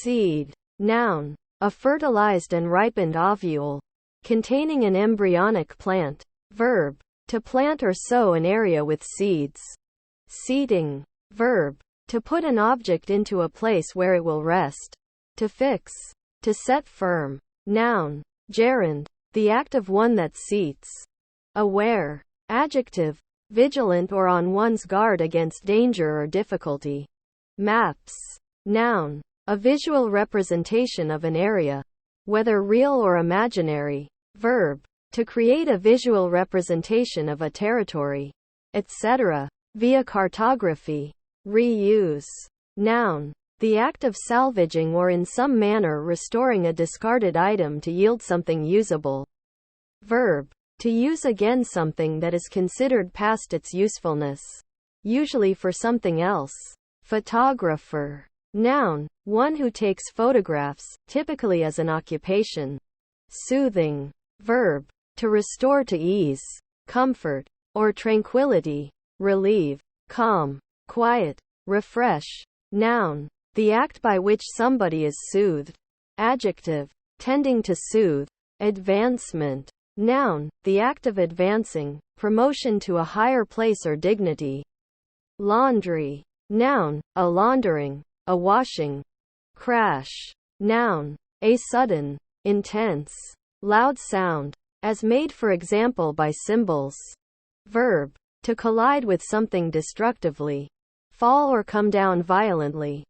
Seed. Noun. A fertilized and ripened ovule, containing an embryonic plant. Verb. To plant or sow an area with seeds. Seating. Verb. To put an object into a place where it will rest. To fix. To set firm. Noun. Gerund. The act of one that seats. Aware. Adjective. Vigilant or on one's guard against danger or difficulty. Maps. Noun. A visual representation of an area, whether real or imaginary. Verb. To create a visual representation of a territory, etc., via cartography. Reuse. Noun. The act of salvaging or in some manner restoring a discarded item to yield something usable. Verb. To use again something that is considered past its usefulness, usually for something else. Photographer. Noun. One who takes photographs, typically as an occupation. Soothing. Verb. To restore to ease, comfort, or tranquility. Relieve. Calm. Quiet. Refresh. Noun. The act by which somebody is soothed. Adjective. Tending to soothe. Advancement. Noun. The act of advancing, promotion to a higher place or dignity. Laundry. Noun. A laundering, a washing. Crash. Noun. A sudden, intense, loud sound, as made for example by cymbals. Verb. To collide with something destructively. Fall or come down violently.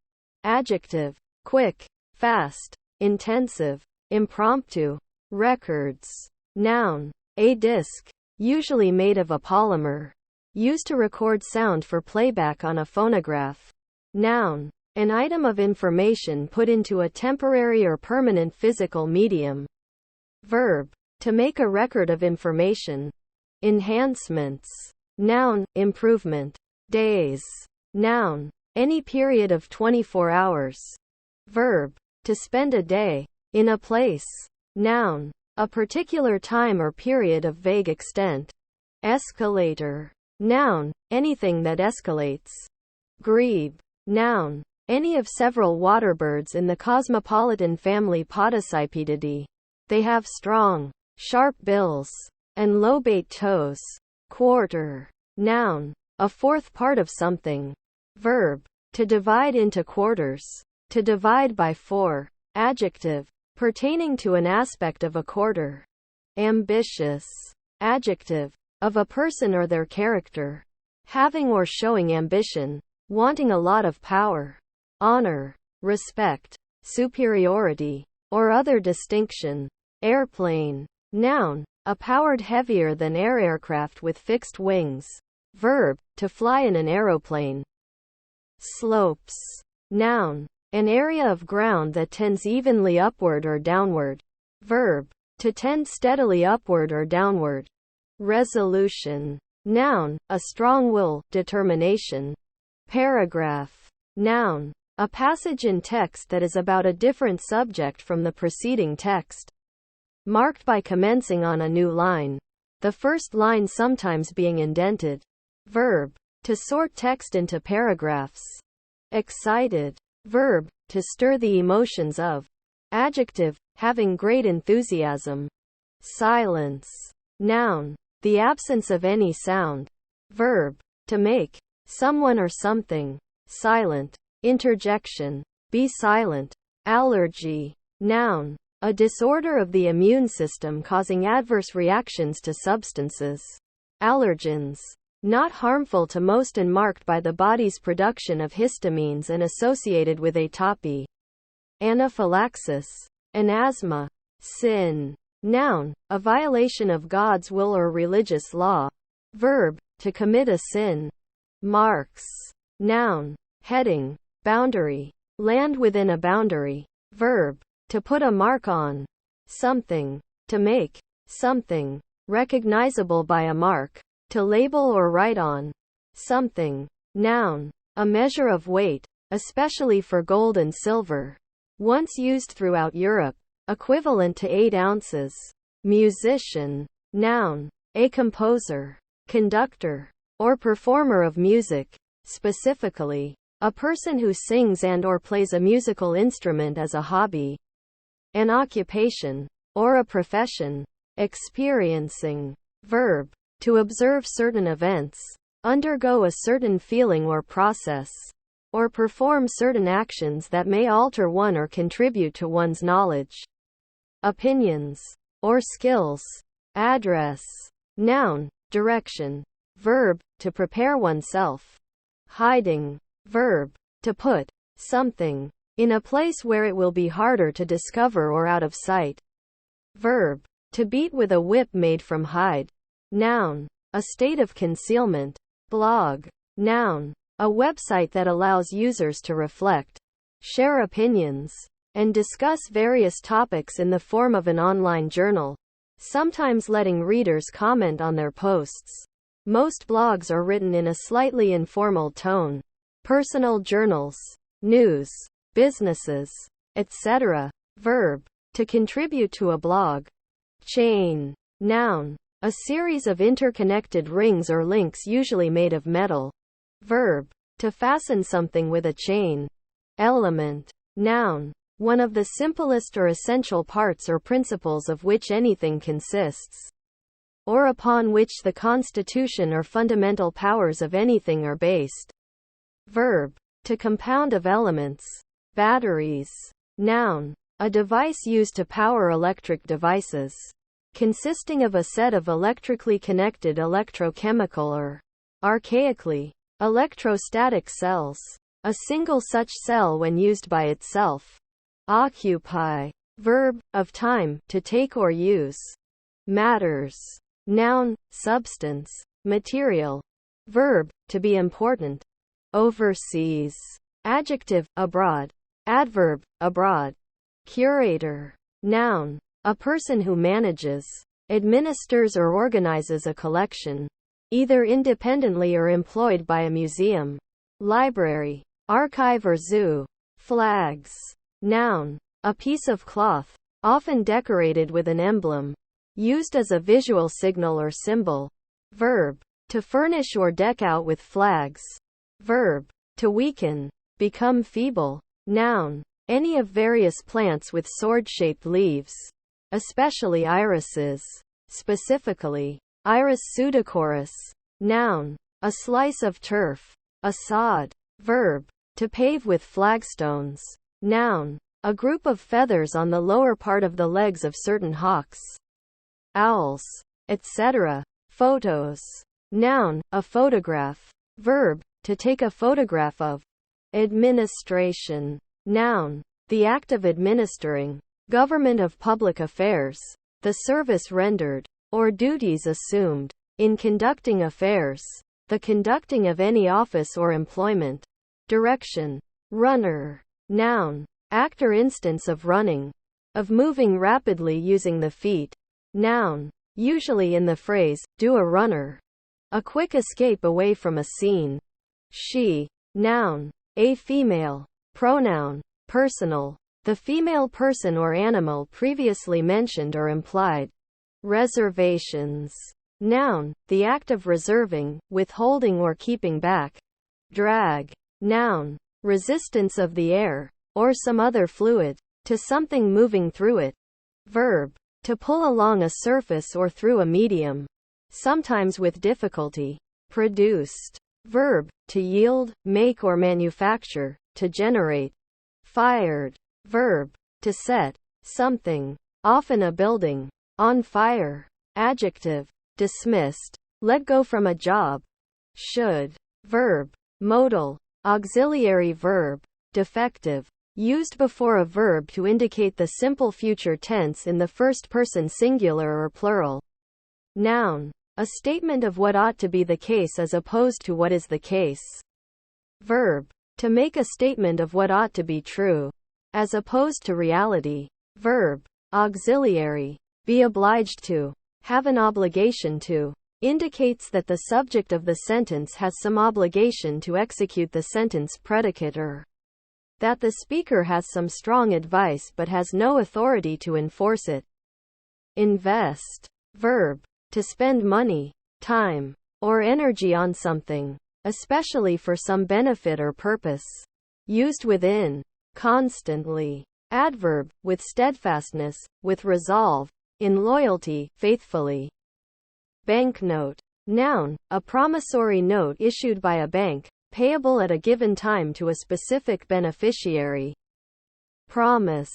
Adjective. Quick, fast, intensive, impromptu. Records. Noun. A disc, usually made of a polymer, used to record sound for playback on a phonograph. Noun. An item of information put into a temporary or permanent physical medium. Verb. To make a record of information. Enhancements. Noun. Improvement. Days. Noun. Any period of 24 hours. Verb. To spend a day, in a place. Noun. A particular time or period of vague extent. Escalator. Noun. Anything that escalates. Grebe. Noun. Any of several waterbirds in the cosmopolitan family Podicipedidae. They have strong, sharp bills, and lobate toes. Quarter. Noun. A fourth part of something. Verb. To divide into quarters. To divide by 4. Adjective. Pertaining to an aspect of a quarter. Ambitious. Adjective. Of a person or their character. Having or showing ambition. Wanting a lot of power. Honor. Respect. Superiority. Or other distinction. Airplane. Noun. A powered heavier than air aircraft with fixed wings. Verb. To fly in an aeroplane. Slopes. Noun. An area of ground that tends evenly upward or downward. Verb. To tend steadily upward or downward. Resolution. Noun. A strong will, determination. Paragraph. Noun. A passage in text that is about a different subject from the preceding text. Marked by commencing on a new line. The first line sometimes being indented. Verb. To sort text into paragraphs. Excited. Verb. To stir the emotions of. Adjective. Having great enthusiasm. Silence. Noun. The absence of any sound. Verb. To make someone or something silent. Interjection. Be silent. Allergy. Noun. A disorder of the immune system causing adverse reactions to substances. Allergens. Not harmful to most and marked by the body's production of histamines and associated with atopy. Anaphylaxis. An asthma. Sin. Noun. A violation of God's will or religious law. Verb. To commit a sin. Marks. Noun. Heading. Boundary. Land within a boundary. Verb. To put a mark on something. To make something recognizable by a mark. To label or write on something. Noun. A measure of weight, especially for gold and silver. Once used throughout Europe. Equivalent to 8 ounces. Musician. Noun. A composer, conductor, or performer of music. Specifically, A person who sings and/or plays a musical instrument as a hobby, an occupation, or a profession. Experiencing. Verb. To observe certain events, undergo a certain feeling or process, or perform certain actions that may alter one or contribute to one's knowledge, opinions, or skills. Address. Noun. Direction. Verb. To prepare oneself. Hiding. Verb. To put something in a place where it will be harder to discover or out of sight. Verb. To beat with a whip made from hide. Noun. A state of concealment. Blog. Noun. A website that allows users to reflect, share opinions, and discuss various topics in the form of an online journal, sometimes letting readers comment on their posts. Most blogs are written in a slightly informal tone. Personal journals, news, businesses, etc. Verb. To contribute to a blog. Chain. Noun. A series of interconnected rings or links usually made of metal. Verb. To fasten something with a chain. Element. Noun. One of the simplest or essential parts or principles of which anything consists, or upon which the constitution or fundamental powers of anything are based. Verb. To compound of elements. Batteries. Noun. A device used to power electric devices, consisting of a set of electrically connected electrochemical or, archaically, electrostatic cells. A single such cell when used by itself. Occupy. Verb. Of time, to take or use. Matters. Noun. Substance, material. Verb. To be important. Overseas. Adjective. Abroad. Adverb. Abroad. Curator. Noun. A person who manages, administers or organizes a collection, either independently or employed by a museum, library, archive or zoo. Flags. Noun. A piece of cloth, often decorated with an emblem, used as a visual signal or symbol. Verb. To furnish or deck out with flags. Verb. To weaken, become feeble. Noun. Any of various plants with sword-shaped leaves, especially irises. Specifically, Iris pseudochorus. Noun. A slice of turf. A sod. Verb. To pave with flagstones. Noun. A group of feathers on the lower part of the legs of certain hawks, owls, etc. Photos. Noun. A photograph. Verb. To take a photograph of. Administration. Noun. The act of administering, government of public affairs, the service rendered, or duties assumed, in conducting affairs, the conducting of any office or employment. Direction. Runner. Noun. Act or instance of running, of moving rapidly using the feet. Noun. Usually in the phrase, do a runner. A quick escape away from a scene. She. Noun. A female. Pronoun. Personal. The female person or animal previously mentioned or implied. Reservations. Noun. The act of reserving, withholding or keeping back. Drag. Noun. Resistance of the air, or some other fluid, to something moving through it. Verb. To pull along a surface or through a medium, sometimes with difficulty. Produced. Verb. To yield, make or manufacture, to generate. Fired. Verb. To set something, often a building, on fire. Adjective. Dismissed. Let go from a job. Should. Verb. Modal. Auxiliary verb. Defective. Used before a verb to indicate the simple future tense in the first person singular or plural. Noun. A statement of what ought to be the case as opposed to what is the case. Verb. To make a statement of what ought to be true, as opposed to reality. Verb. Auxiliary. Be obliged to. Have an obligation to. Indicates that the subject of the sentence has some obligation to execute the sentence predicate or that the speaker has some strong advice but has no authority to enforce it. Invest. Verb. To spend money, time, or energy on something, especially for some benefit or purpose. Used within. Constantly. Adverb, with steadfastness, with resolve, in loyalty, faithfully. Banknote. Noun, a promissory note issued by a bank, payable at a given time to a specific beneficiary. Promise.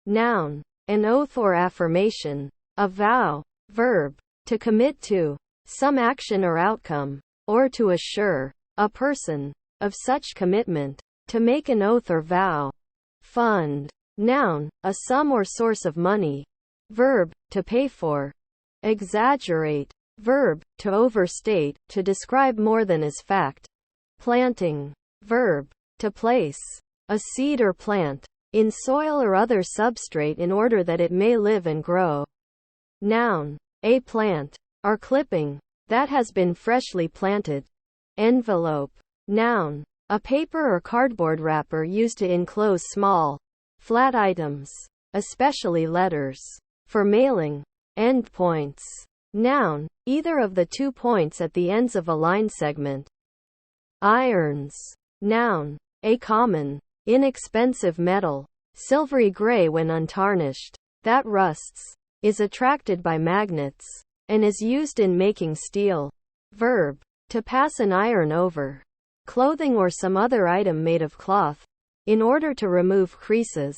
Noun, an oath or affirmation. A vow. Verb, to commit to some action or outcome, or to assure a person of such commitment, to make an oath or vow. Fund. Noun, a sum or source of money. Verb, to pay for. Exaggerate. Verb, to overstate, to describe more than is fact. Planting. Verb, to place a seed or plant in soil or other substrate in order that it may live and grow. Noun, a plant or clipping that has been freshly planted. Envelope. Noun, a paper or cardboard wrapper used to enclose small, flat items, especially letters, for mailing. Endpoints. Noun, either of the 2 points at the ends of a line segment. Irons. Noun, a common, inexpensive metal, silvery gray when untarnished, that rusts, is attracted by magnets, and is used in making steel. Verb, to pass an iron over clothing or some other item made of cloth, in order to remove creases.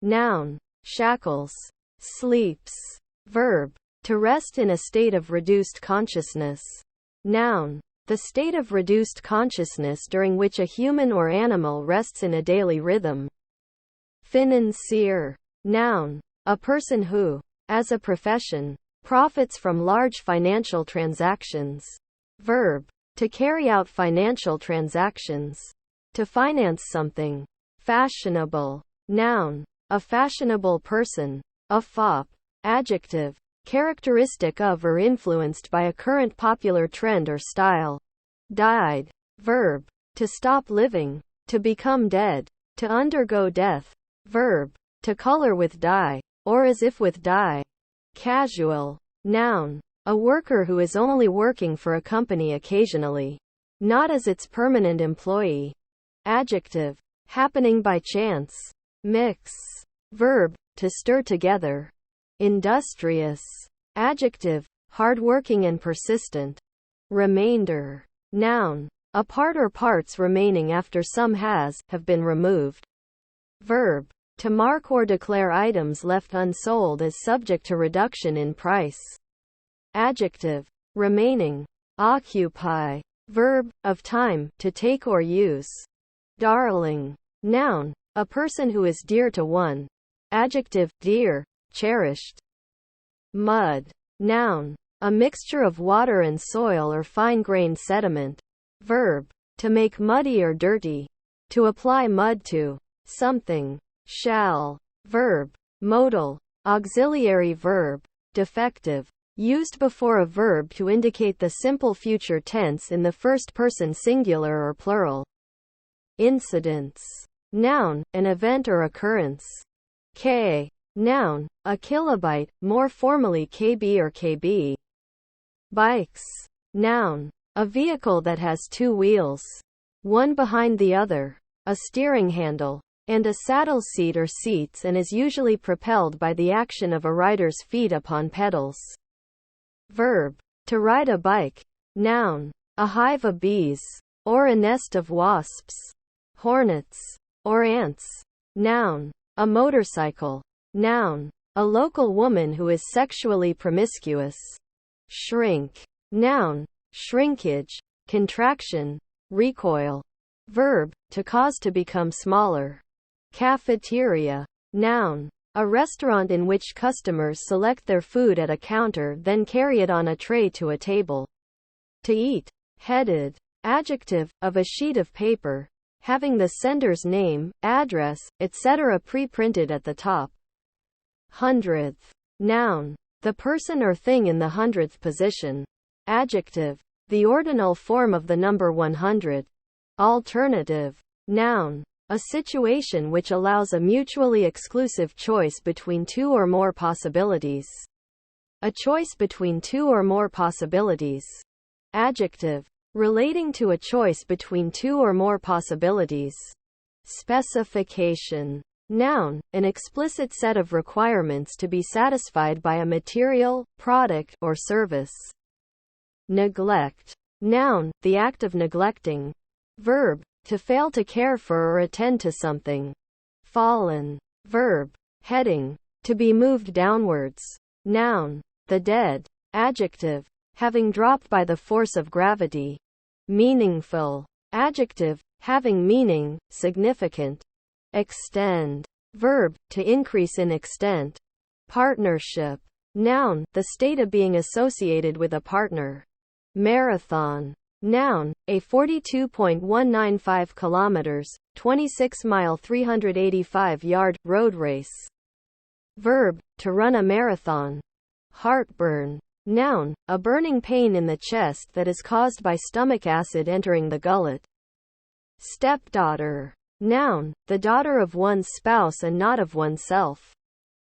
Noun, shackles. Sleeps. Verb, to rest in a state of reduced consciousness. Noun, the state of reduced consciousness during which a human or animal rests in a daily rhythm. Financier. Noun, a person who, as a profession, profits from large financial transactions. Verb, to carry out financial transactions. To finance something. Fashionable. Noun, a fashionable person. A fop. Adjective, characteristic of or influenced by a current popular trend or style. Died. Verb, to stop living, to become dead, to undergo death. Verb, to color with dye, or as if with dye. Casual. Noun, a worker who is only working for a company occasionally, not as its permanent employee. Adjective, happening by chance. Mix. Verb, to stir together. Industrious. Adjective, hardworking and persistent. Remainder. Noun, a part or parts remaining after some have been removed. Verb, to mark or declare items left unsold as subject to reduction in price. Adjective, remaining. Occupy. Verb, of time, to take or use. Darling. Noun, a person who is dear to one. Adjective, dear, cherished. Mud. Noun, a mixture of water and soil or fine-grained sediment. Verb, to make muddy or dirty. To apply mud to something. Shall. Verb, modal, auxiliary verb. Defective, used before a verb to indicate the simple future tense in the first person singular or plural. Incidents. Noun, an event or occurrence. K. Noun, a kilobyte, more formally KB or KB. Bikes. Noun, a vehicle that has 2 wheels, one behind the other, a steering handle, and a saddle seat or seats, and is usually propelled by the action of a rider's feet upon pedals. Verb, to ride a bike. Noun, a hive of bees, or a nest of wasps, hornets, or ants. Noun, a motorcycle. Noun, a local woman who is sexually promiscuous. Shrink. Noun, shrinkage, contraction, recoil. Verb, to cause to become smaller. Cafeteria. Noun, a restaurant in which customers select their food at a counter then carry it on a tray to a table. To eat. Headed. Adjective, of a sheet of paper, having the sender's name, address, etc. pre-printed at the top. Hundredth. Noun, the person or thing in the 100th position. Adjective, the ordinal form of the number 100. Alternative. Noun, a situation which allows a mutually exclusive choice between 2 or more possibilities. A choice between 2 or more possibilities. Adjective, relating to a choice between two or more possibilities. Specification. Noun, an explicit set of requirements to be satisfied by a material, product, or service. Neglect. Noun, the act of neglecting. Verb, to fail to care for or attend to something. Fallen. Verb. Heading, to be moved downwards. Noun, the dead. Adjective, having dropped by the force of gravity. Meaningful. Adjective, having meaning, significant. Extend. Verb, to increase in extent. Partnership. Noun, the state of being associated with a partner. Marathon. Noun, a 42.195 kilometers, 26-mile 385-yard, road race. Verb, to run a marathon. Heartburn. Noun, a burning pain in the chest that is caused by stomach acid entering the gullet. Stepdaughter. Noun, the daughter of one's spouse and not of oneself.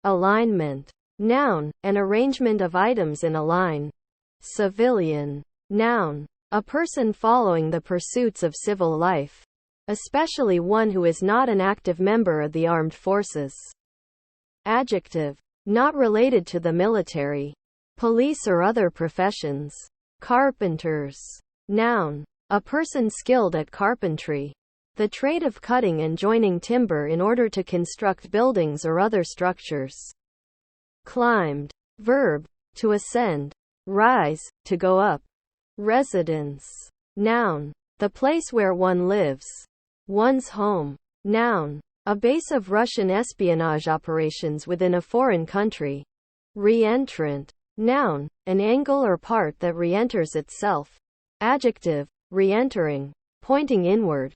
Alignment. Noun, an arrangement of items in a line. Civilian. Noun, a person following the pursuits of civil life, especially one who is not an active member of the armed forces. Adjective, not related to the military, police or other professions. Carpenters. Noun, a person skilled at carpentry, the trade of cutting and joining timber in order to construct buildings or other structures. Climbed. Verb, to ascend. Rise, to go up. Residence. Noun, the place where one lives. One's home. Noun, a base of Russian espionage operations within a foreign country. Reentrant. Noun, an angle or part that reenters itself. Adjective, reentering, pointing inward.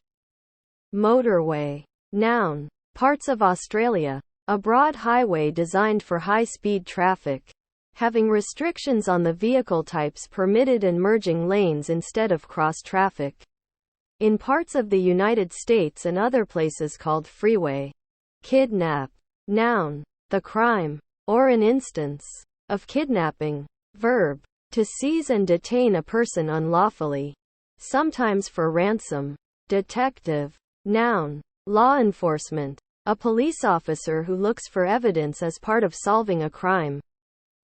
Motorway. Noun, parts of Australia, a broad highway designed for high-speed traffic, having restrictions on the vehicle types permitted and merging lanes instead of cross-traffic. In parts of the United States and other places called freeway. Kidnap. Noun, the crime, or an instance, of kidnapping. Verb, to seize and detain a person unlawfully, sometimes for ransom. Detective. Noun, law enforcement, a police officer who looks for evidence as part of solving a crime.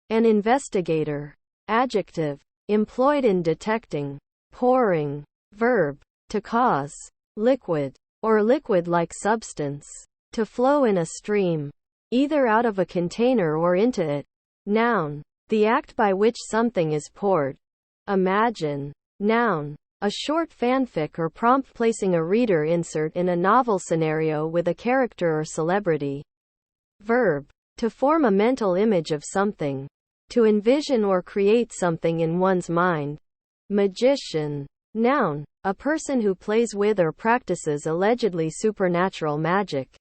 An investigator. Adjective, employed in detecting. Pouring. Verb, to cause. Liquid, or liquid-like substance, to flow in a stream, either out of a container or into it. Noun, the act by which something is poured. Imagine. Noun, a short fanfic or prompt placing a reader insert in a novel scenario with a character or celebrity. Verb, to form a mental image of something. To envision or create something in one's mind. Magician. Noun, a person who plays with or practices allegedly supernatural magic.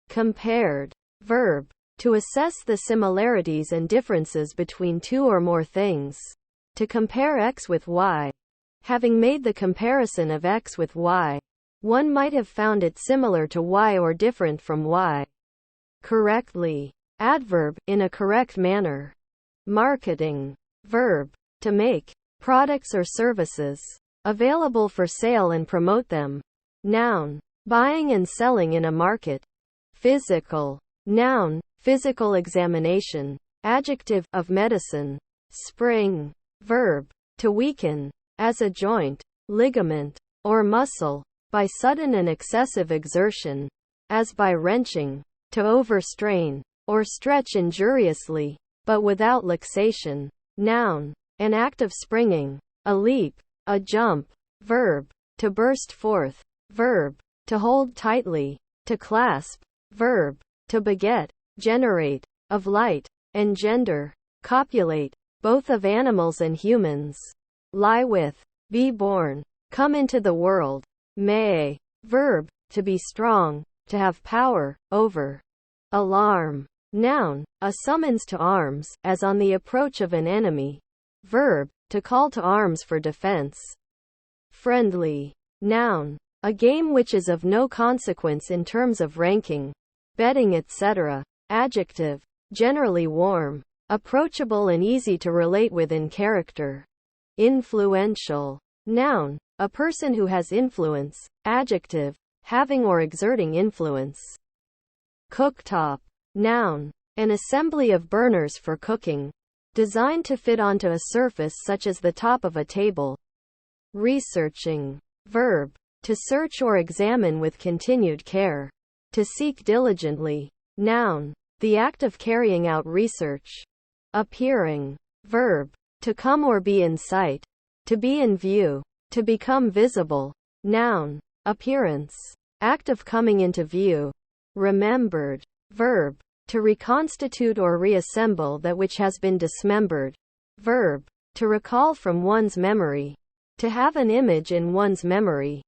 Compared. Verb, to assess the similarities and differences between two or more things. To compare X with Y. Having made the comparison of X with Y, one might have found it similar to Y or different from Y. Correctly. Adverb, in a correct manner. Marketing. Verb, to make products or services available for sale and promote them. Noun, buying and selling in a market. Physical. Noun, physical examination. Adjective, of medicine. Spring. Verb, to weaken, as a joint, ligament, or muscle, by sudden and excessive exertion, as by wrenching. To overstrain, or stretch injuriously, but without luxation. Noun, an act of springing, a leap, a jump. Verb, to burst forth. Verb, to hold tightly, to clasp. Verb, to beget, generate, of light, engender, copulate, both of animals and humans. Lie with, be born, come into the world. May. Verb, to be strong, to have power, over. Alarm. Noun, a summons to arms, as on the approach of an enemy. Verb, to call to arms for defense. Friendly. Noun, a game which is of no consequence in terms of ranking, betting, etc. Adjective, generally warm, approachable and easy to relate with in character. Influential. Noun, a person who has influence. Adjective, having or exerting influence. Cooktop. Noun, an assembly of burners for cooking, designed to fit onto a surface such as the top of a table. Researching. Verb, to search or examine with continued care. To seek diligently. Noun, the act of carrying out research. Appearing. Verb, to come or be in sight. To be in view. To become visible. Noun, appearance, act of coming into view. Remembered. Verb, to reconstitute or reassemble that which has been dismembered. Verb, to recall from one's memory. To have an image in one's memory.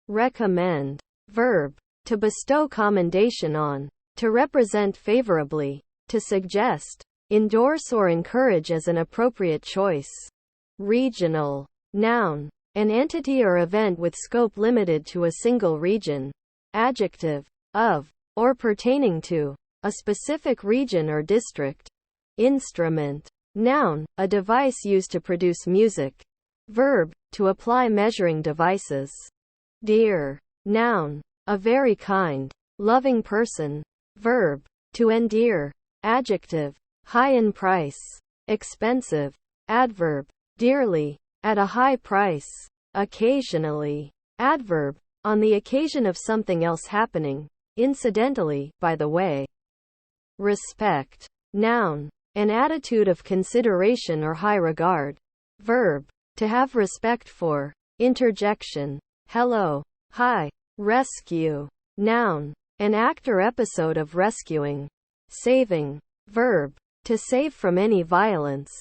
Recommend. Verb, to bestow commendation on. To represent favorably. To suggest, endorse or encourage as an appropriate choice. Regional. Noun, an entity or event with scope limited to a single region. Adjective, of, or pertaining to, a specific region or district. Instrument. Noun, a device used to produce music. Verb, to apply measuring devices. Dear. Noun, a very kind, loving person. Verb, to endear. Adjective, high in price. Expensive. Adverb, dearly, at a high price. Occasionally. Adverb, on the occasion of something else happening. Incidentally, by the way. Respect. Noun, an attitude of consideration or high regard. Verb, to have respect for. Interjection. Hello. Hi. Rescue. Noun, an act or episode of rescuing. Saving. Verb, to save from any violence,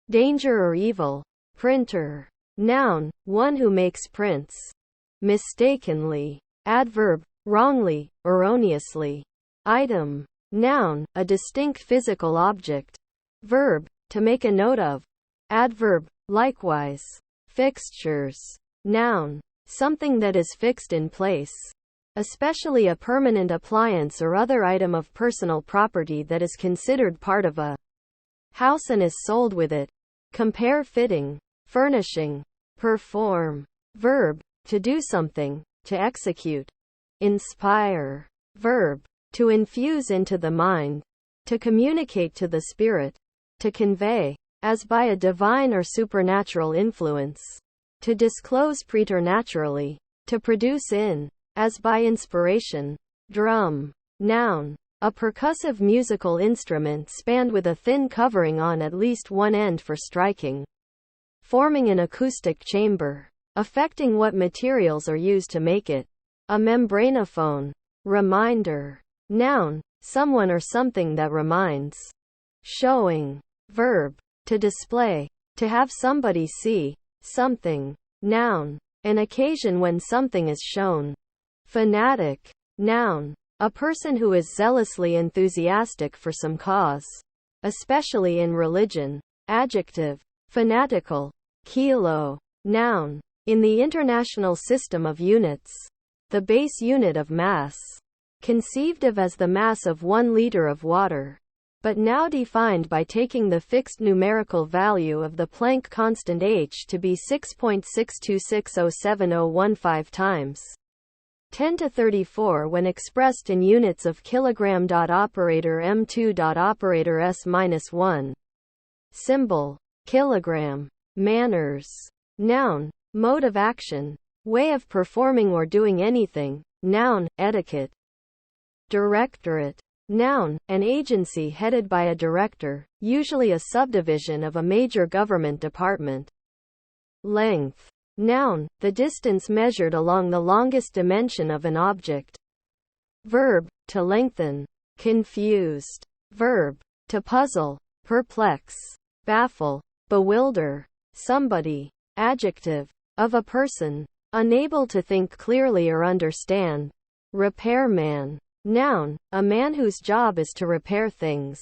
danger or evil. Printer. Noun, one who makes prints. Mistakenly. Adverb, wrongly, erroneously. Item. Noun, a distinct physical object. Verb, to make a note of. Adverb, likewise. Fixtures. Noun, something that is fixed in place, especially a permanent appliance or other item of personal property that is considered part of a house and is sold with it. Compare fitting. Furnishing. Perform. Verb, to do something, to execute. Inspire. Verb, to infuse into the mind, to communicate to the spirit, to convey, as by a divine or supernatural influence, to disclose preternaturally, to produce in, as by inspiration. Drum. Noun, a percussive musical instrument spanned with a thin covering on at least one end for striking, forming an acoustic chamber, affecting what materials are used to make it. A membranophone. Reminder. Noun, someone or something that reminds. Showing. Verb, to display, to have somebody see something. Noun, an occasion when something is shown. Fanatic. Noun, a person who is zealously enthusiastic for some cause, especially in religion. Adjective, fanatical. Kilo. Noun, in the international system of units, the base unit of mass, conceived of as the mass of 1 liter of water, but now defined by taking the fixed numerical value of the Planck constant h to be 6.6260715 times 10 to 34 when expressed in units of kilogram. Operator m2. Operator s-1. Symbol. Kilogram. Manners. Noun, mode of action, way of performing or doing anything. Noun, etiquette. Directorate. Noun, an agency headed by a director, usually a subdivision of a major government department. Length. Noun, the distance measured along the longest dimension of an object. Verb, to lengthen. Confused. Verb, to puzzle, perplex, baffle, bewilder somebody. Adjective, of a person, unable to think clearly or understand. Repairman. Noun, a man whose job is to repair things.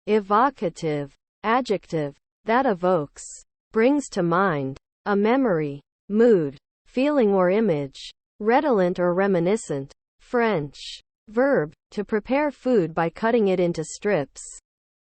Evocative. Adjective, that evokes, brings to mind, a memory, mood, feeling or image. Redolent or reminiscent. French. Verb, to prepare food by cutting it into strips.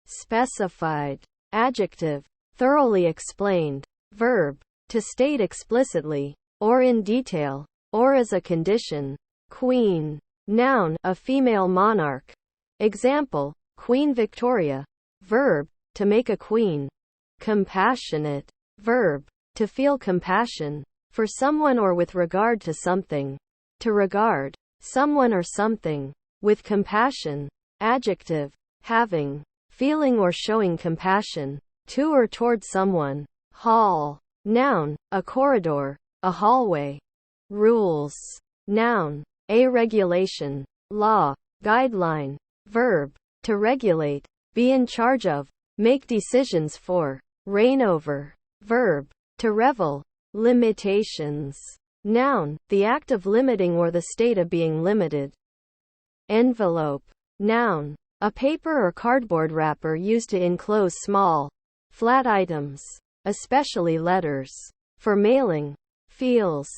Specified. Adjective, thoroughly explained. Verb, to state explicitly, or in detail, or as a condition. Queen. Noun, a female monarch. Example, Queen Victoria. Verb, to make a queen. Compassionate. Verb, to feel compassion for someone or with regard to something. To regard someone or something with compassion. Adjective, having, feeling or showing compassion to or toward someone. Hall. Noun, a corridor, a hallway. Rules. Noun, a regulation, law, guideline. Verb, to regulate, be in charge of, make decisions for, reign over. Verb, to revel. Limitations. Noun, the act of limiting or the state of being limited. Envelope. Noun, a paper or cardboard wrapper used to enclose small, flat items, especially letters, for mailing. Feels.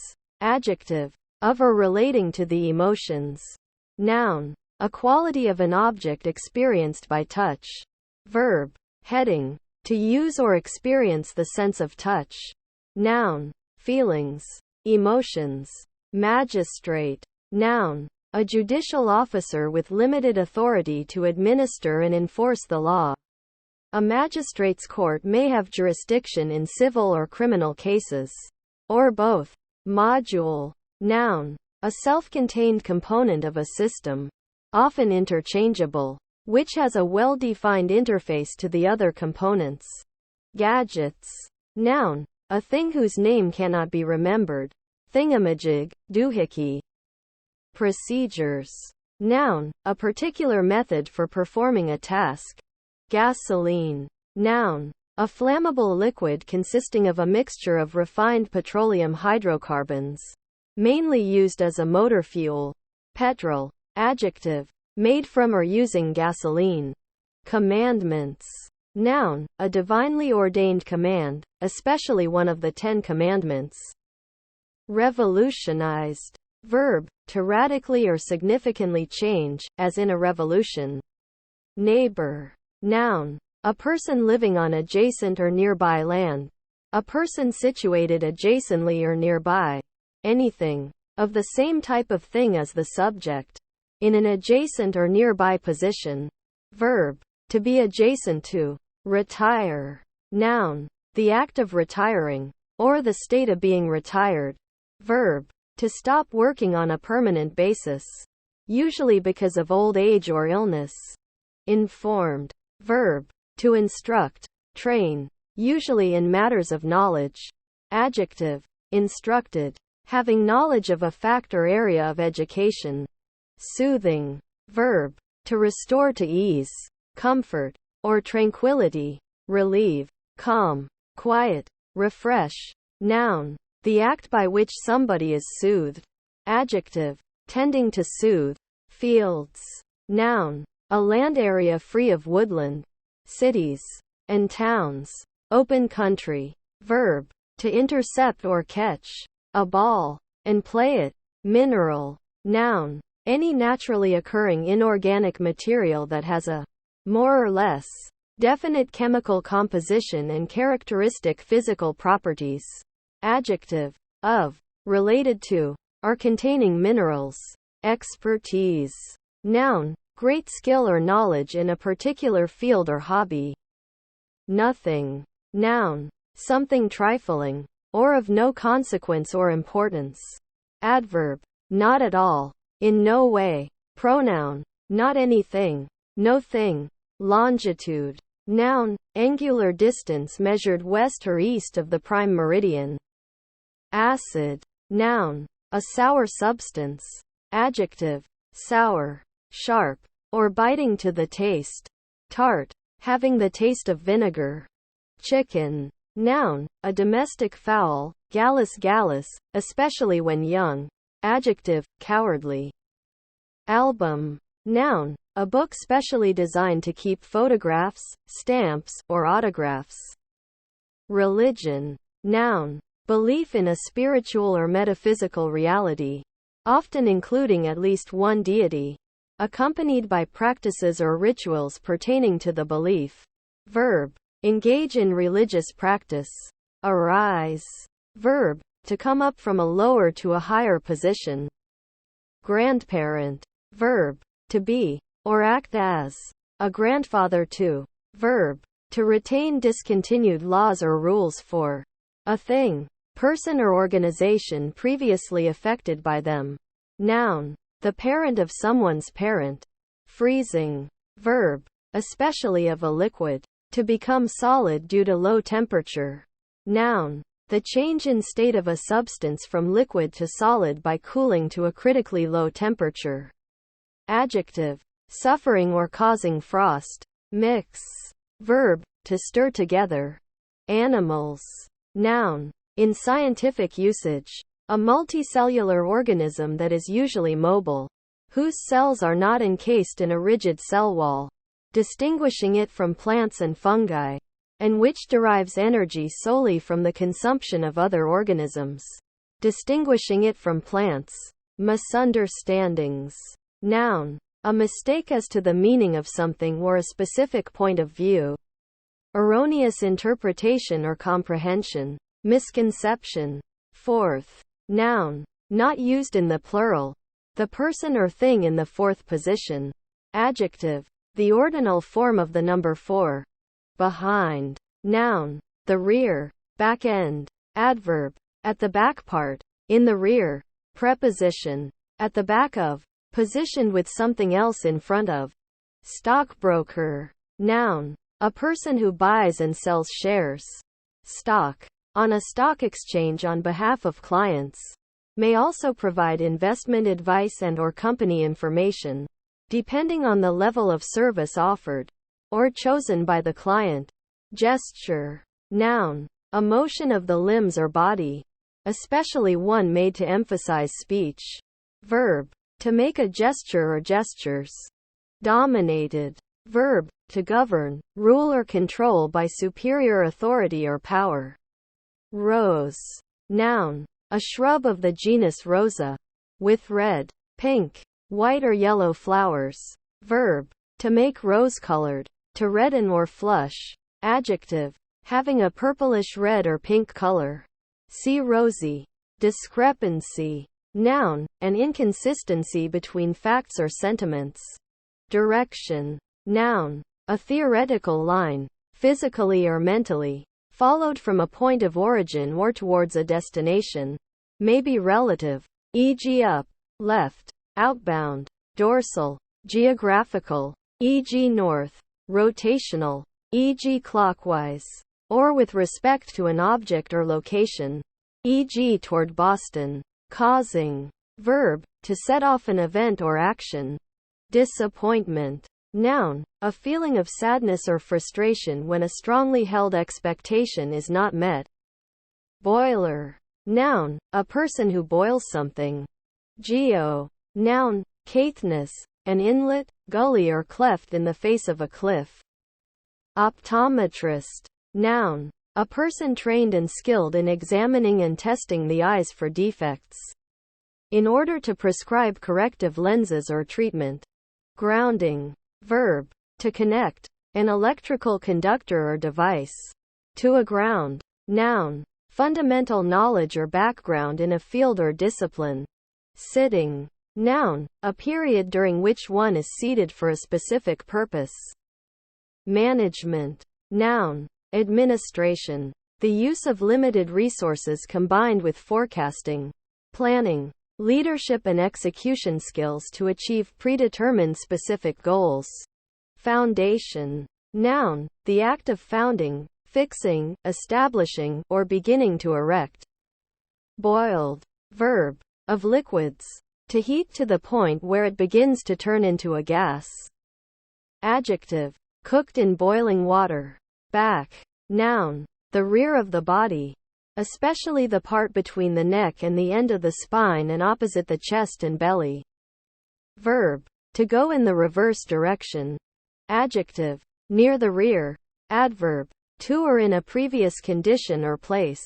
Adjective, of or relating to the emotions. Noun, a quality of an object experienced by touch. Verb, heading, to use or experience the sense of touch. Noun, feelings, emotions. Magistrate. Noun, a judicial officer with limited authority to administer and enforce the law. A magistrate's court may have jurisdiction in civil or criminal cases, or both. Module. Noun, a self-contained component of a system, often interchangeable, which has a well-defined interface to the other components. Gadgets. Noun, a thing whose name cannot be remembered. Thingamajig, doohickey. Procedures. Noun, a particular method for performing a task. Gasoline. Noun, a flammable liquid consisting of a mixture of refined petroleum hydrocarbons, mainly used as a motor fuel. Petrol. Adjective, made from or using gasoline. Commandments. Noun, a divinely ordained command, especially one of the 10 Commandments. Revolutionized. Verb, to radically or significantly change, as in a revolution. Neighbor. Noun, a person living on adjacent or nearby land. A person situated adjacently or nearby. Anything of the same type of thing as the subject, in an adjacent or nearby position. Verb, to be adjacent to. Retire. Noun, the act of retiring, or the state of being retired. Verb, to stop working on a permanent basis, usually because of old age or illness. Informed. Verb, to instruct, train, usually in matters of knowledge. Adjective, instructed, having knowledge of a fact or area of education. Soothing. Verb, to restore to ease, comfort, or tranquility. Relieve, calm, quiet, refresh. Noun, the act by which somebody is soothed. Adjective, tending to soothe. Fields. Noun, a land area free of woodland. Cities and towns. Open country. Verb, to intercept or catch a ball and play it. Mineral. Noun, any naturally occurring inorganic material that has a more or less definite chemical composition and characteristic physical properties. Adjective, of, related to, or containing minerals. Expertise. Noun, great skill or knowledge in a particular field or hobby. Nothing. Noun, something trifling, or of no consequence or importance. Adverb, not at all, in no way. Pronoun, not anything, no thing. Longitude. Noun, angular distance measured west or east of the prime meridian. Acid. Noun, a sour substance. Adjective, sour, sharp, or biting to the taste. Tart, having the taste of vinegar. Chicken. Noun, a domestic fowl. Gallus gallus, especially when young. Adjective, cowardly. Album. Noun, a book specially designed to keep photographs, stamps, or autographs. Religion. Noun, belief in a spiritual or metaphysical reality, often including at least one deity, accompanied by practices or rituals pertaining to the belief. Verb, engage in religious practice. Arise. verb, to come up from a lower to a higher position. Grandparent, verb, to be, or act as, a grandfather to, verb, to retain discontinued laws or rules for, a thing, person or organization previously affected by them. Noun, the parent of someone's parent. Freezing, verb, especially of a liquid, to become solid due to low temperature. Noun, the change in state of a substance from liquid to solid by cooling to a critically low temperature. Adjective, suffering or causing frost. Mix, verb, to stir together. Animals, noun, in scientific usage, a multicellular organism that is usually mobile, whose cells are not encased in a rigid cell wall, distinguishing it from plants and fungi, and which derives energy solely from the consumption of other organisms, distinguishing it from plants. Misunderstandings, noun, a mistake as to the meaning of something or a specific point of view. Erroneous interpretation or comprehension. Misconception. Fourth, noun, not used in the plural, the person or thing in the fourth position. Adjective, the ordinal form of the number 4. Behind, noun, the rear, back end. Adverb, at the back part, in the rear. Preposition, at the back of, positioned with something else in front of. Stockbroker, noun, a person who buys and sells shares. Stock, on a stock exchange on behalf of clients. May also provide investment advice and/or company information, depending on the level of service offered or chosen by the client. Gesture, noun, a motion of the limbs or body, especially one made to emphasize speech. Verb, to make a gesture or gestures. Dominated, verb, to govern, rule or control by superior authority or power. Rose, noun, a shrub of the genus Rosa, with red, pink, white or yellow flowers. Verb, to make rose-colored, to redden or flush. Adjective, having a purplish red or pink color. See rosy. Discrepancy, noun, an inconsistency between facts or sentiments. Direction, noun, a theoretical line, physically or mentally, followed from a point of origin or towards a destination. May be relative, e.g. up, left, outbound, dorsal, geographical, e.g. north, rotational, e.g. clockwise, or with respect to an object or location, e.g. toward Boston. Causing, verb, to set off an event or action. Disappointment, noun, a feeling of sadness or frustration when a strongly held expectation is not met. Boiler, noun, a person who boils something. Geo, noun, caithness, an inlet, gully or cleft in the face of a cliff. Optometrist, noun, a person trained and skilled in examining and testing the eyes for defects, in order to prescribe corrective lenses or treatment. Grounding, verb, to connect, an electrical conductor or device, to a ground. Noun, fundamental knowledge or background in a field or discipline. Sitting, noun, a period during which one is seated for a specific purpose. Management, noun, administration, the use of limited resources combined with forecasting, planning, leadership and execution skills to achieve predetermined specific goals. Foundation, noun, the act of founding, fixing, establishing, or beginning to erect. Boiled, verb, of liquids, to heat to the point where it begins to turn into a gas. Adjective, cooked in boiling water. Back, noun, the rear of the body, especially the part between the neck and the end of the spine and opposite the chest and belly. Verb, to go in the reverse direction. Adjective, near the rear. Adverb, to or in a previous condition or place.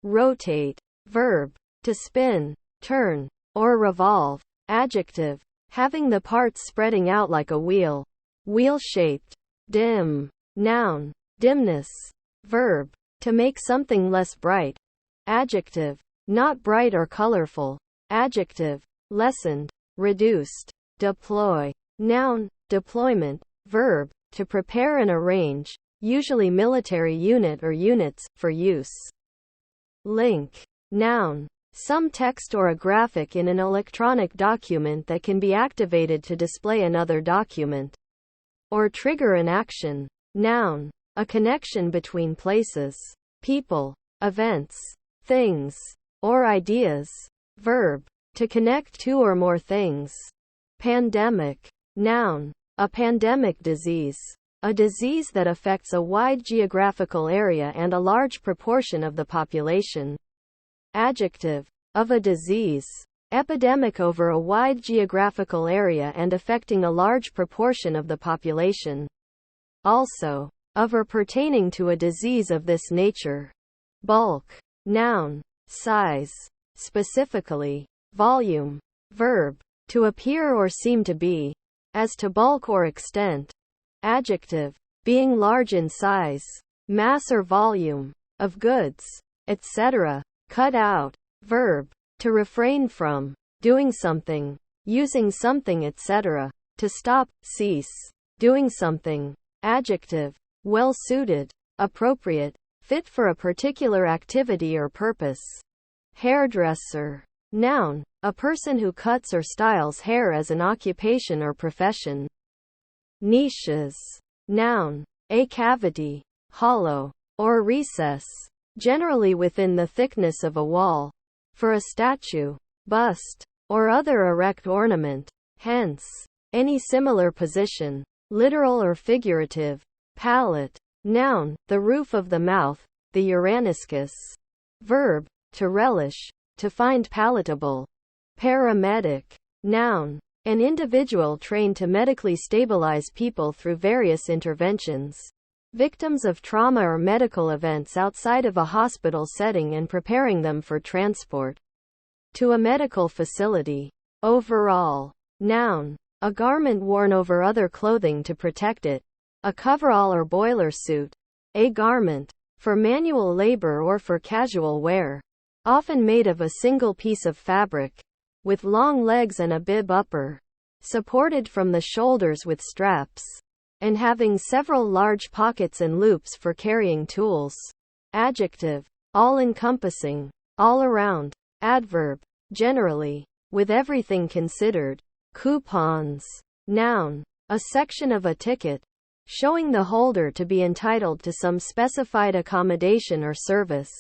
Rotate, verb, to spin, turn, or revolve. Adjective, having the parts spreading out like a wheel. Wheel-shaped. Dim, noun, dimness. Verb, to make something less bright. Adjective. Not bright or colorful. Adjective. Lessened. Reduced. Deploy. Noun. Deployment. Verb. To prepare and arrange, usually military unit or units, for use. Link. Noun. Some text or a graphic in an electronic document that can be activated to display another document. Or trigger an action. Noun. A connection between places, people, events, things, or ideas. Verb. To connect two or more things. Pandemic. Noun. A pandemic disease. A disease that affects a wide geographical area and a large proportion of the population. Adjective. Of a disease. Epidemic over a wide geographical area and affecting a large proportion of the population. Also. Of or pertaining to a disease of this nature. Bulk. Noun. Size. Specifically. Volume. Verb. To appear or seem to be. As to bulk or extent. Adjective. Being large in size, mass or volume, of goods, etc. Cut out. Verb. To refrain from, doing something, using something, etc. To stop, cease, doing something. Adjective. Well suited, appropriate, fit for a particular activity or purpose. Hairdresser. Noun. A person who cuts or styles hair as an occupation or profession. Niches. Noun. A cavity, hollow, or recess, generally within the thickness of a wall, for a statue, bust, or other erect ornament. Hence, any similar position, literal or figurative. Palate. Noun. The roof of the mouth, the Uranuscus. Verb. To relish, to find palatable. Paramedic. Noun. An individual trained to medically stabilize people through various interventions. Victims of trauma or medical events outside of a hospital setting and preparing them for transport to a medical facility. Overall. Noun. A garment worn over other clothing to protect it. A coverall or boiler suit. A garment. For manual labor or for casual wear. Often made of a single piece of fabric. With long legs and a bib upper. Supported from the shoulders with straps. And having several large pockets and loops for carrying tools. Adjective. All-encompassing. All around. Adverb. Generally. With everything considered. Coupons. Noun. A section of a ticket. Showing the holder to be entitled to some specified accommodation or service.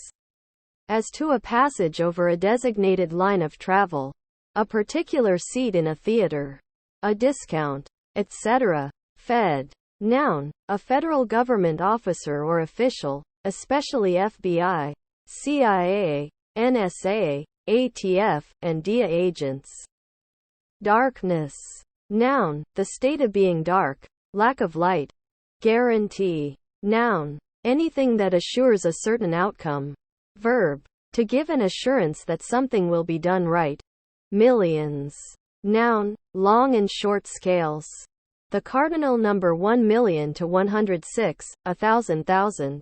As to a passage over a designated line of travel. A particular seat in a theater. A discount, etc. Fed. Noun. A federal government officer or official, especially FBI, CIA, NSA, ATF, and DIA agents. Darkness. Noun. The state of being dark, lack of light. Guarantee. Noun. Anything that assures a certain outcome. Verb. To give an assurance that something will be done right. Millions. Noun. Long and short scales. The cardinal number 1,000,000 to 106, 1,000,000.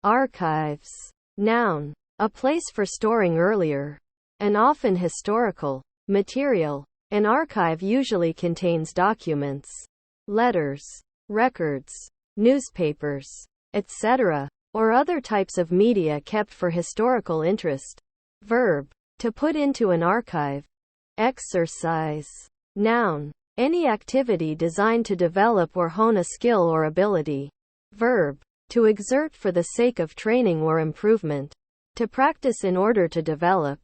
Archives. Noun. A place for storing earlier, and often historical, material. An archive usually contains documents, letters, records, newspapers, etc., or other types of media kept for historical interest. Verb. To put into an archive. Exercise. Noun. Any activity designed to develop or hone a skill or ability. Verb. To exert for the sake of training or improvement. To practice in order to develop.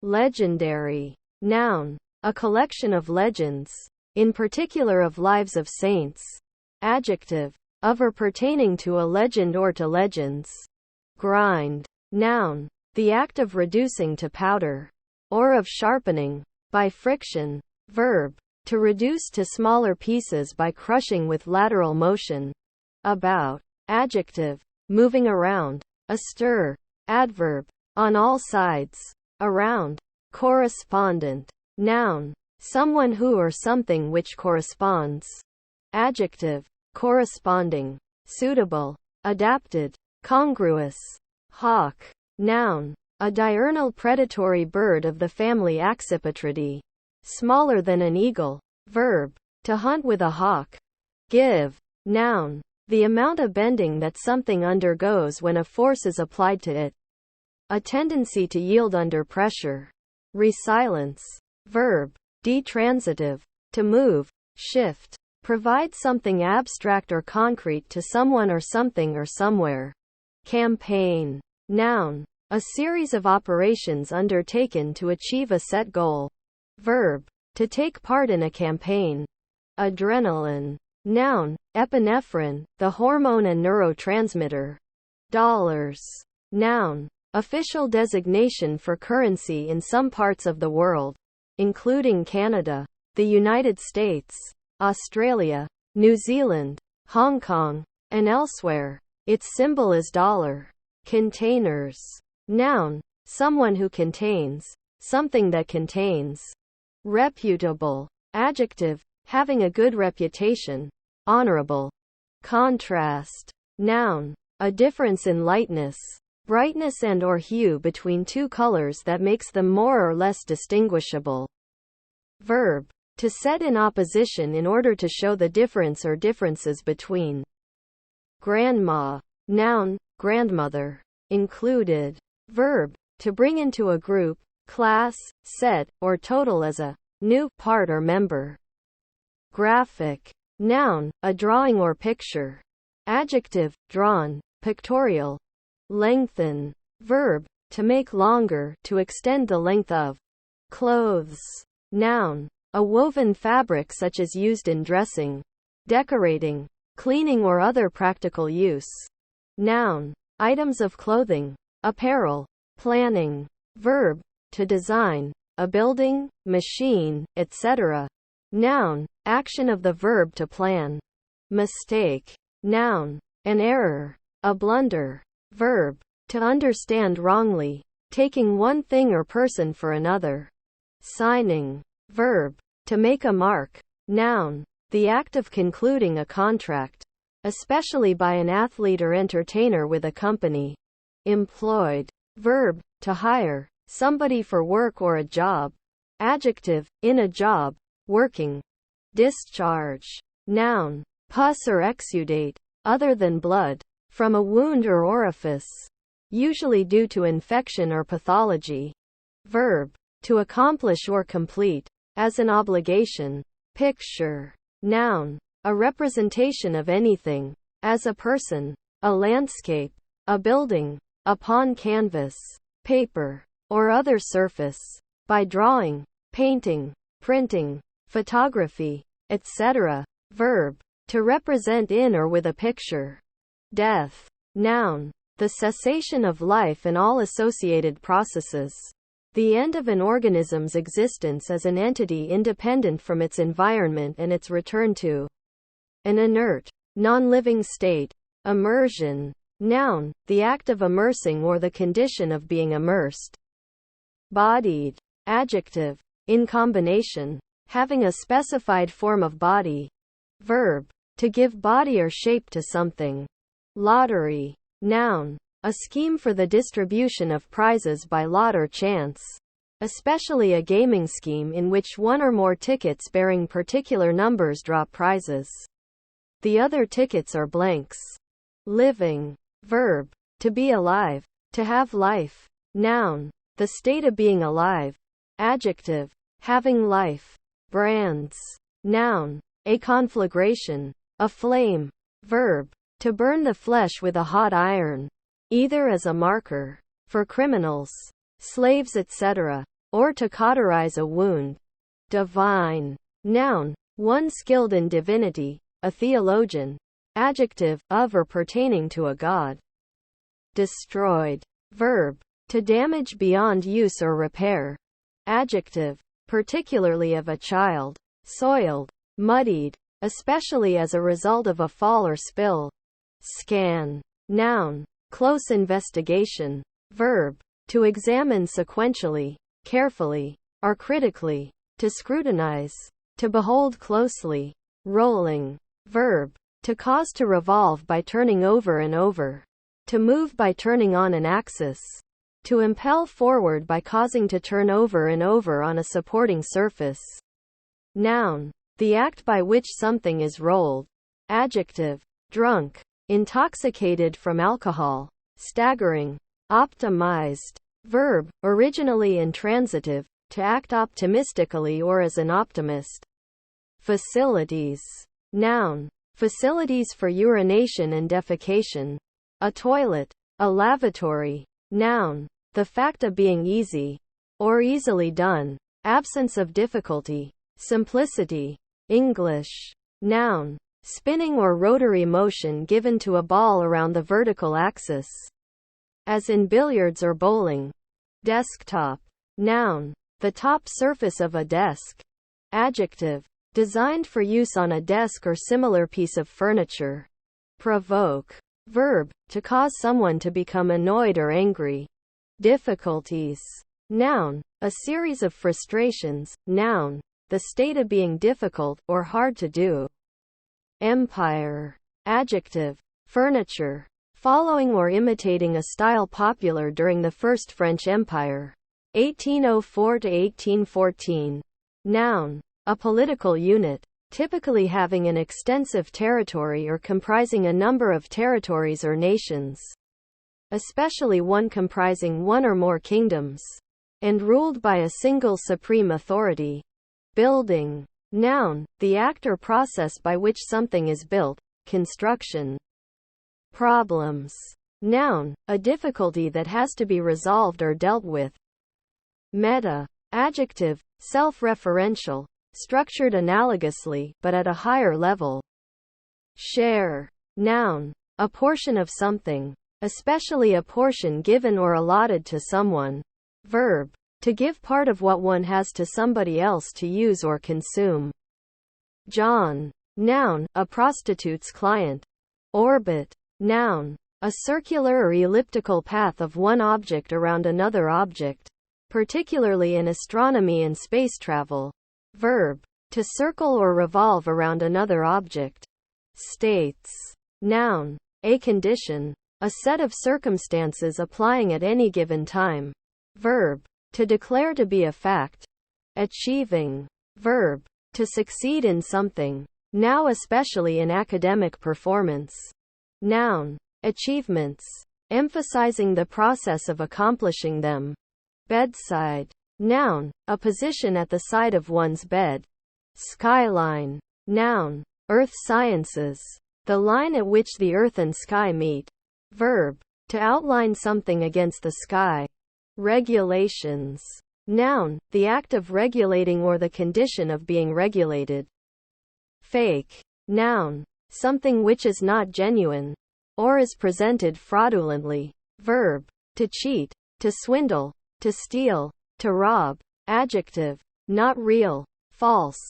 Legendary. Noun. A collection of legends, in particular of lives of saints. Adjective. Of or pertaining to a legend or to legends. Grind. Noun. The act of reducing to powder, or of sharpening, by friction. Verb. To reduce to smaller pieces by crushing with lateral motion. About. Adjective. Moving around. Astir. Adverb. On all sides. Around. Correspondent. Noun. Someone who or something which corresponds. Adjective. Corresponding. Suitable. Adapted. Congruous. Hawk. Noun. A diurnal predatory bird of the family Accipitridae. Smaller than an eagle. Verb. To hunt with a hawk. Give. Noun. The amount of bending that something undergoes when a force is applied to it. A tendency to yield under pressure. Resilience. Verb. Detransitive. To move, shift. Provide something abstract or concrete to someone or something or somewhere. Campaign. Noun. A series of operations undertaken to achieve a set goal. Verb. To take part in a campaign. Adrenaline. Noun. Epinephrine, the hormone and neurotransmitter. Dollars. Noun. Official designation for currency in some parts of the world, including Canada, the United States, Australia, New Zealand, Hong Kong, and elsewhere. Its symbol is dollar. Containers. Noun. Someone who contains. Something that contains. Reputable. Adjective. Having a good reputation. Honorable. Contrast. Noun. A difference in lightness, brightness and/or hue between two colors that makes them more or less distinguishable. Verb. To set in opposition in order to show the difference or differences between. Grandma. Noun. Grandmother. Included. Verb. To bring into a group, class, set, or total as a new part or member. Graphic. Noun. A drawing or picture. Adjective. Drawn, pictorial. Lengthen. Verb. To make longer, to extend the length of. Clothes. Noun. A woven fabric such as used in dressing, decorating, cleaning or other practical use. Noun. Items of clothing, apparel, planning. Verb. To design, a building, machine, etc. Noun. Action of the verb to plan. Mistake. Noun. An error, a blunder. Verb. To understand wrongly, taking one thing or person for another. Signing. Verb. To make a mark. Noun. The act of concluding a contract, especially by an athlete or entertainer with a company. Employed. Verb. To hire somebody for work or a job. Adjective. In a job, working. Discharge. Noun. Pus or exudate, other than blood, from a wound or orifice, usually due to infection or pathology. Verb. To accomplish or complete, as an obligation. Picture. Noun. A representation of anything, as a person, a landscape, a building, upon canvas, paper, or other surface, by drawing, painting, printing, photography, etc. Verb. To represent in or with a picture. Death. Noun. The cessation of life and all associated processes. The end of an organism's existence as an entity independent from its environment and its return to an inert, non-living state. Immersion. Noun. The act of immersing or the condition of being immersed. Bodied. Adjective. In combination, having a specified form of body. Verb. To give body or shape to something. Lottery. Noun. A scheme for the distribution of prizes by lot or chance, especially a gaming scheme in which one or more tickets bearing particular numbers drop prizes. The other tickets are blanks. Living. Verb. To be alive. To have life. Noun. The state of being alive. Adjective. Having life. Brands. Noun. A conflagration. A flame. Verb. To burn the flesh with a hot iron, either as a marker for criminals, slaves, etc., or to cauterize a wound. Divine. Noun. One skilled in divinity, a theologian. Adjective. Of or pertaining to a god. Destroyed. Verb. To damage beyond use or repair. Adjective. Particularly of a child. Soiled. Muddied, especially as a result of a fall or spill. Scan. Noun. Close investigation. Verb. To examine sequentially, carefully, or critically. To scrutinize. To behold closely. Rolling. Verb. To cause to revolve by turning over and over. To move by turning on an axis. To impel forward by causing to turn over and over on a supporting surface. Noun. The act by which something is rolled. Adjective. Drunk. Intoxicated from alcohol. Staggering. Optimized. Verb. Originally intransitive. To act optimistically or as an optimist. Facilities. Noun. Facilities for urination and defecation. A toilet. A lavatory. Noun. The fact of being easy. Or easily done. Absence of difficulty. Simplicity. English. Noun. Spinning or rotary motion given to a ball around the vertical axis. As in billiards or bowling. Desktop. Noun. The top surface of a desk. Adjective. Designed for use on a desk or similar piece of furniture. Provoke. Verb. To cause someone to become annoyed or angry. Difficulties. Noun. A series of frustrations. Noun. The state of being difficult, or hard to do. Empire. Adjective. Furniture. Following or imitating a style popular during the First French Empire. 1804 to 1814. Noun. A political unit. Typically having an extensive territory or comprising a number of territories or nations. Especially one comprising one or more kingdoms. And ruled by a single supreme authority. Building. Noun. The act or process by which something is built. Construction. Problems. Noun. A difficulty that has to be resolved or dealt with. Meta. Adjective. Self-referential. Structured analogously, but at a higher level. Share. Noun. A portion of something. Especially a portion given or allotted to someone. Verb. To give part of what one has to somebody else to use or consume. John. Noun. A prostitute's client. Orbit. Noun. A circular or elliptical path of one object around another object. Particularly in astronomy and space travel. Verb. To circle or revolve around another object. States. Noun. A condition. A set of circumstances applying at any given time. Verb. To declare to be a fact. Achieving. Verb. To succeed in something. Now especially in academic performance. Noun. Achievements. Emphasizing the process of accomplishing them. Bedside. Noun. A position at the side of one's bed. Skyline. Noun. Earth sciences. The line at which the earth and sky meet. Verb. To outline something against the sky. Regulations. Noun. The act of regulating or the condition of being regulated. Fake. Noun. Something which is not genuine. Or is presented fraudulently. Verb. To cheat. To swindle. To steal. To rob. Adjective. Not real. False.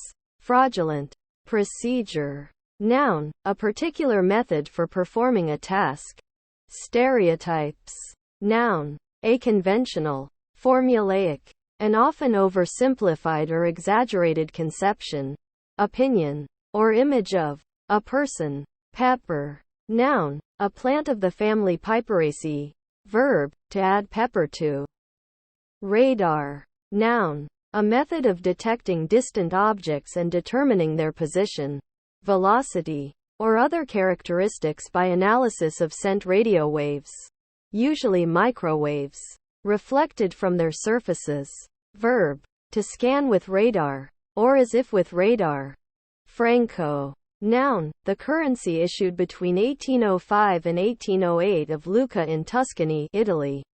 Fraudulent. Procedure. Noun. A particular method for performing a task. Stereotypes. Noun. A conventional, formulaic, and often oversimplified or exaggerated conception, opinion, or image of a person. Pepper. Noun. A plant of the family Piperaceae. Verb. To add pepper to. Radar. Noun. A method of detecting distant objects and determining their position, velocity, or other characteristics by analysis of sent radio waves, usually microwaves, reflected from their surfaces. Verb. To scan with radar, or as if with radar. Franco. Noun. The currency issued between 1805 and 1808 of Lucca in Tuscany, Italy.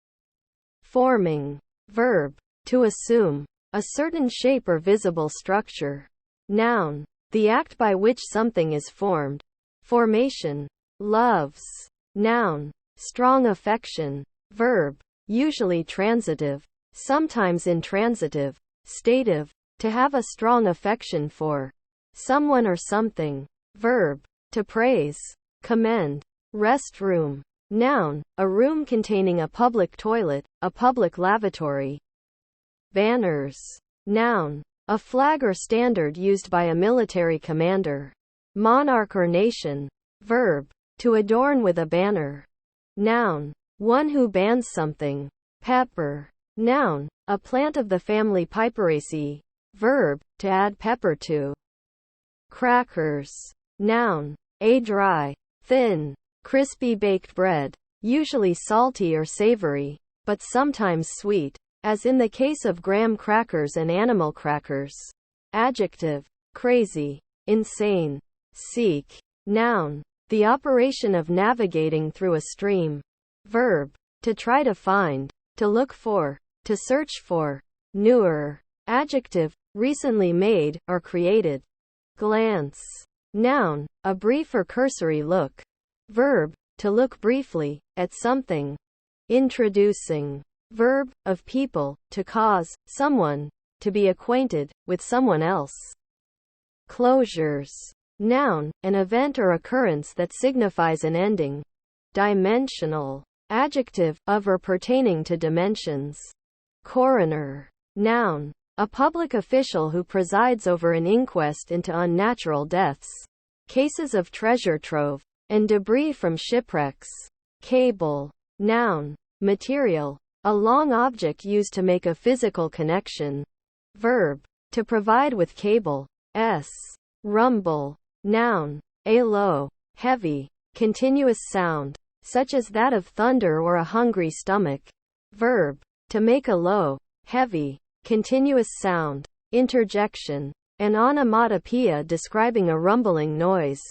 Forming. Verb. To assume a certain shape or visible structure. Noun. The act by which something is formed. Formation. Loves. Noun. Strong affection. Verb. Usually transitive, sometimes intransitive. Stative. To have a strong affection for someone or something. Verb. To praise, commend. Restroom. Noun. A room containing a public toilet, a public lavatory. Banners. Noun. A flag or standard used by a military commander, monarch or nation. Verb. To adorn with a banner. Noun. One who bans something. Pepper. Noun, a plant of the family Piperaceae. Verb, to add pepper to. Crackers. Noun, a dry, thin, crispy baked bread, usually salty or savory, but sometimes sweet, as in the case of graham crackers and animal crackers. Adjective, crazy, insane. Seek. Noun, the operation of navigating through a stream. Verb, to try to find, to look for, to search for. Newer. Adjective, recently made, or created. Glance. Noun, a brief or cursory look. Verb, to look briefly, at something. Introducing. Verb, of people, to cause, someone, to be acquainted, with someone else. Closures. Noun, an event or occurrence that signifies an ending. Dimensional. Adjective, of or pertaining to dimensions. Coroner. Noun, a public official who presides over an inquest into unnatural deaths, cases of treasure trove, and debris from shipwrecks. Cable. Noun, material, a long object used to make a physical connection. Verb, to provide with cable. Rumble. Noun, a low, heavy, continuous sound, such as that of thunder or a hungry stomach. Verb, to make a low, heavy, continuous sound. Interjection, an onomatopoeia describing a rumbling noise.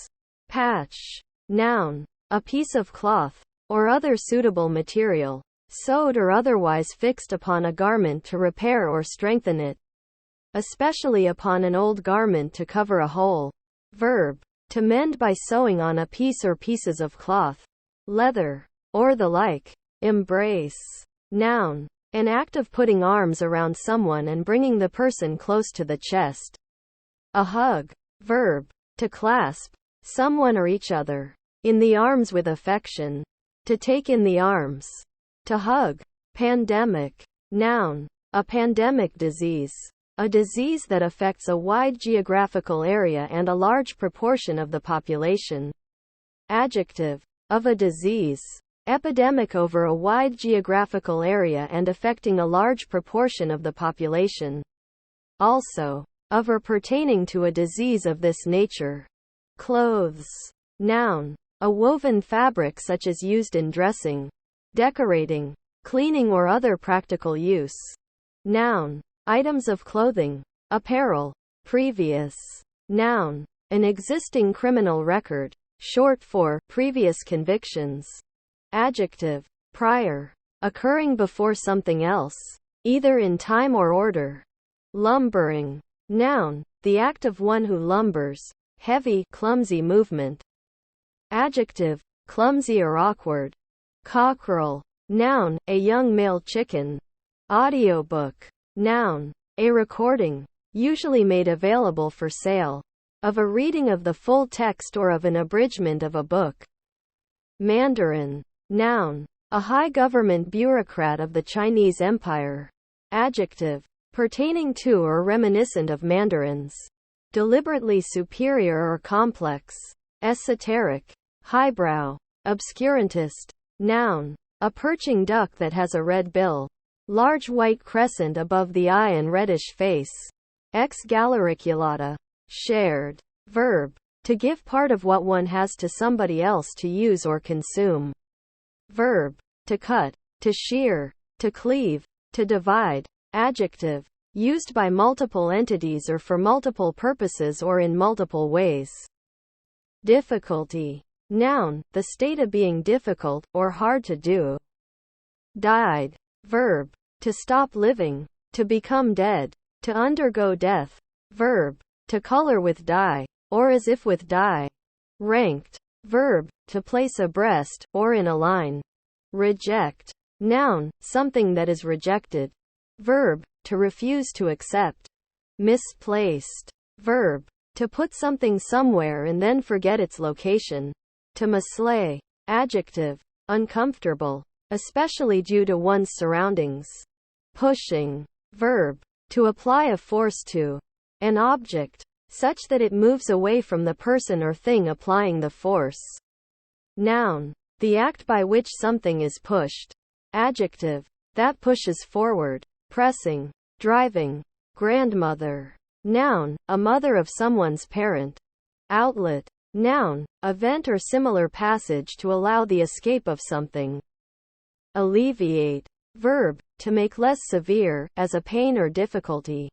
Patch. Noun, a piece of cloth, or other suitable material, sewed or otherwise fixed upon a garment to repair or strengthen it, especially upon an old garment to cover a hole. Verb, to mend by sewing on a piece or pieces of cloth, leather, or the like. Embrace. Noun, an act of putting arms around someone and bringing the person close to the chest. A hug. Verb, to clasp someone or each other in the arms with affection. To take in the arms. To hug. Pandemic. Noun, a pandemic disease. A disease that affects a wide geographical area and a large proportion of the population. Adjective, of a disease. Epidemic over a wide geographical area and affecting a large proportion of the population. Also, of or pertaining to a disease of this nature. Clothes. Noun, a woven fabric such as used in dressing, decorating, cleaning or other practical use. Noun, items of clothing, apparel. Previous. Noun, an existing criminal record, short for previous convictions. Adjective, prior, occurring before something else, either in time or order. Lumbering. Noun, the act of one who lumbers, heavy, clumsy movement. Adjective, clumsy or awkward. Cockerel. Noun, a young male chicken. Audiobook. Noun, a recording, usually made available for sale, of a reading of the full text or of an abridgment of a book. Mandarin. Noun, a high government bureaucrat of the Chinese Empire. Adjective, pertaining to or reminiscent of mandarins. Deliberately superior or complex. Esoteric. Highbrow. Obscurantist. Noun, a perching duck that has a red bill, large white crescent above the eye and reddish face. Ex galericulata. Shared. Verb, to give part of what one has to somebody else to use or consume. Verb, to cut, to shear, to cleave, to divide. Adjective, used by multiple entities or for multiple purposes or in multiple ways. Difficulty. Noun, the state of being difficult, or hard to do. Died. Verb, to stop living, to become dead, to undergo death. Verb, to color with dye, or as if with dye. Ranked. Verb, to place abreast, or in a line. Reject. Noun, something that is rejected. Verb, to refuse to accept. Misplaced. Verb, to put something somewhere and then forget its location. To mislay. Adjective, uncomfortable, especially due to one's surroundings. Pushing. Verb, to apply a force to an object, such that it moves away from the person or thing applying the force. Noun, the act by which something is pushed. Adjective, that pushes forward. Pressing. Driving. Grandmother. Noun, a mother of someone's parent. Outlet. Noun, event or similar passage to allow the escape of something. Alleviate. Verb, to make less severe, as a pain or difficulty.